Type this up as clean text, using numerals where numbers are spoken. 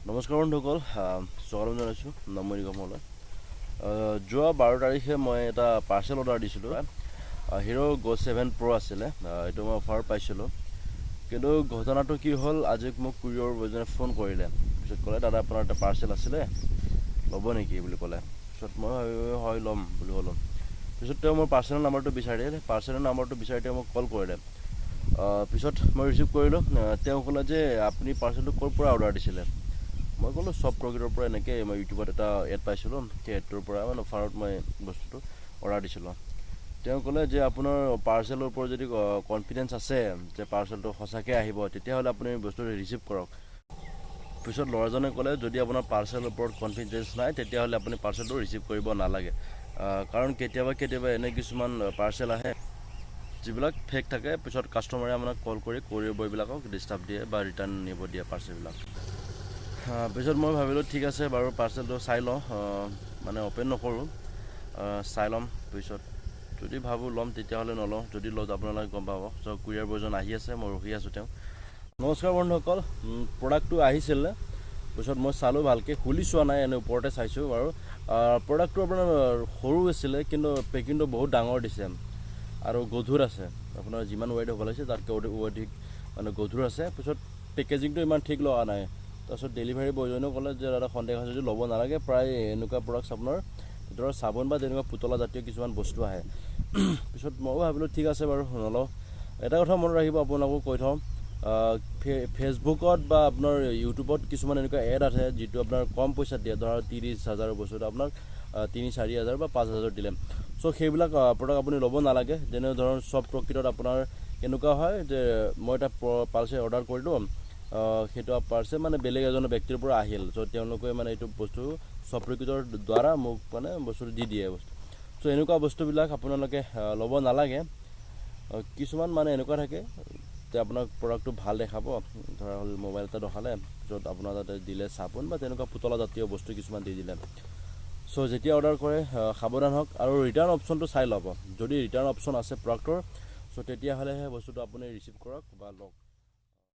নমস্কাৰ বন্ধুসকল, স্বাগতম জনাইছোঁ নমনি গমলৈ। যোৱা 12 তাৰিখে মই এটা পাৰ্চেল অৰ্ডাৰ দিছিলোঁ। হিৰ' Go 7 Pro আছিলে। এইটো মই অফাৰ পাইছিলোঁ, কিন্তু ঘটনাটো কি হ'ল, আজি মোক কুৰিয়াৰ বয়জনে ফোন কৰিলে। পিছত ক'লে, দাদা আপোনাৰ এটা পাৰ্চেল আছিলে, ল'ব নেকি বুলি ক'লে। পিছত মই হয় ল'ম বুলি ক'লোঁ। পিছত তেওঁ মোৰ পাৰ্চেলৰ নাম্বাৰটো বিচাৰিলে। পাৰ্চেলৰ নাম্বাৰটো বিচাৰি তেওঁ মোক কল কৰিলে। পিছত মই ৰিচিভ কৰিলোঁ। তেওঁ ক'লে যে আপুনি পাৰ্চেলটো ক'ৰ পৰা অৰ্ডাৰ দিছিলে। মই ক'লোঁ চব প্ৰকৃতৰ পৰা। এনেকৈ মই ইউটিউবত এটা এড পাইছিলোঁ, সেই এডটোৰ পৰা মানে অফাৰত মই বস্তুটো অৰ্ডাৰ দিছিলোঁ। তেওঁ ক'লে যে আপোনাৰ পাৰ্চেলৰ ওপৰত যদি কনফিডেঞ্চ আছে যে পাৰ্চেলটো সঁচাকৈ আহিব, তেতিয়াহ'লে আপুনি বস্তুটো ৰিচিভ কৰক। পিছত ল'ৰাজনে ক'লে, যদি আপোনাৰ পাৰ্চেলৰ ওপৰত কনফিডেঞ্চ নাই, তেতিয়াহ'লে আপুনি পাৰ্চেলটো ৰিচিভ কৰিব নালাগে। কাৰণ কেতিয়াবা এনে কিছুমান পাৰ্চেল আহে যিবিলাক ফেক থাকে। পিছত কাষ্টমাৰে আপোনাক কল কৰি কোৰিয়াৰ বয়বিলাকক ডিষ্টাৰ্ব দিয়ে বা ৰিটাৰ্ণ নিব দিয়ে পাৰ্চেলবিলাক। পিছত মই ভাবিলোঁ ঠিক আছে বাৰু, পাৰ্চেলটো চাই লওঁ, মানে অ'পেন নকৰোঁ, চাই ল'ম। পিছত যদি ভাবোঁ ল'ম, তেতিয়াহ'লে নলওঁ। যদি লওঁ আপোনালোকে গম পাব। চ' কুৰিয়াৰ বয়জন আহি আছে, মই ৰখি আছোঁ তেওঁ। নমস্কাৰ বন্ধুসকল, প্ৰডাক্টটো আহিছিলে। পিছত মই চালোঁ, ভালকৈ খুলি চোৱা নাই, এনেই ওপৰতে চাইছোঁ বাৰু। প্ৰডাক্টটো আপোনাৰ সৰু আছিলে, কিন্তু পেকিংটো বহুত ডাঙৰ দিছে আৰু গধুৰ আছে। আপোনাৰ যিমান ৱেইট হ'ব লাগিছে তাতকৈ অধিক মানে গধুৰ আছে। পিছত পেকেজিংটো ইমান ঠিক লগা নাই। তাৰপিছত ডেলিভাৰী বয়জনেও ক'লে যে দাদা সন্দেহ আছে যদি ল'ব নালাগে, প্ৰায় এনেকুৱা প্ৰডাক্টছ আপোনাৰ ভিতৰত চাবোন বা তেনেকুৱা পুতলা জাতীয় কিছুমান বস্তু আহে। পিছত ময়ো ভাবিলোঁ ঠিক আছে বাৰু, নলওঁ। এটা কথা মনত ৰাখিব, আপোনালোকো কৈ থওঁ, ফেচবুকত বা আপোনাৰ ইউটিউবত কিছুমান এনেকুৱা এড আছে যিটো আপোনাৰ কম পইচাত দিয়ে। ধৰা 30,000 বস্তুটো আপোনাক 3-4 হাজাৰ বা 5 হাজাৰ দিলে। চ' সেইবিলাক প্ৰডাক্ট আপুনি ল'ব নালাগে। যেনে ধৰক চব প্ৰকৃতত আপোনাৰ এনেকুৱা হয় যে মই এটা পাৰ্চেল অৰ্ডাৰ কৰিলোঁ, সেইটো পাৰ্চেল মানে বেলেগ এজনৰ ব্যক্তিৰ পৰা আহিল। চ' তেওঁলোকে মানে এইটো বস্তু চব প্ৰকৃতৰ দ্বাৰা মোক মানে বস্তুটো দি দিয়ে বস্তু। চ' এনেকুৱা বস্তুবিলাক আপোনালোকে ল'ব নালাগে। কিছুমান মানে এনেকুৱা থাকে যে আপোনাক প্ৰডাক্টটো ভাল দেখাব, ধৰা হ'ল মোবাইল এটা দেখালে, পিছত আপোনাৰ তাতে দিলে চাবোন বা তেনেকুৱা পুতলা জাতীয় বস্তু কিছুমান দি দিলে। চ' যেতিয়া অৰ্ডাৰ কৰে সাৱধান হওক আৰু ৰিটাৰ্ণ অপশ্যনটো চাই ল'ব। যদি ৰিটাৰ্ণ অপশ্যন আছে প্ৰডাক্টৰ, চ' তেতিয়াহ'লেহে বস্তুটো আপুনি ৰিচিভ কৰক বা লওক।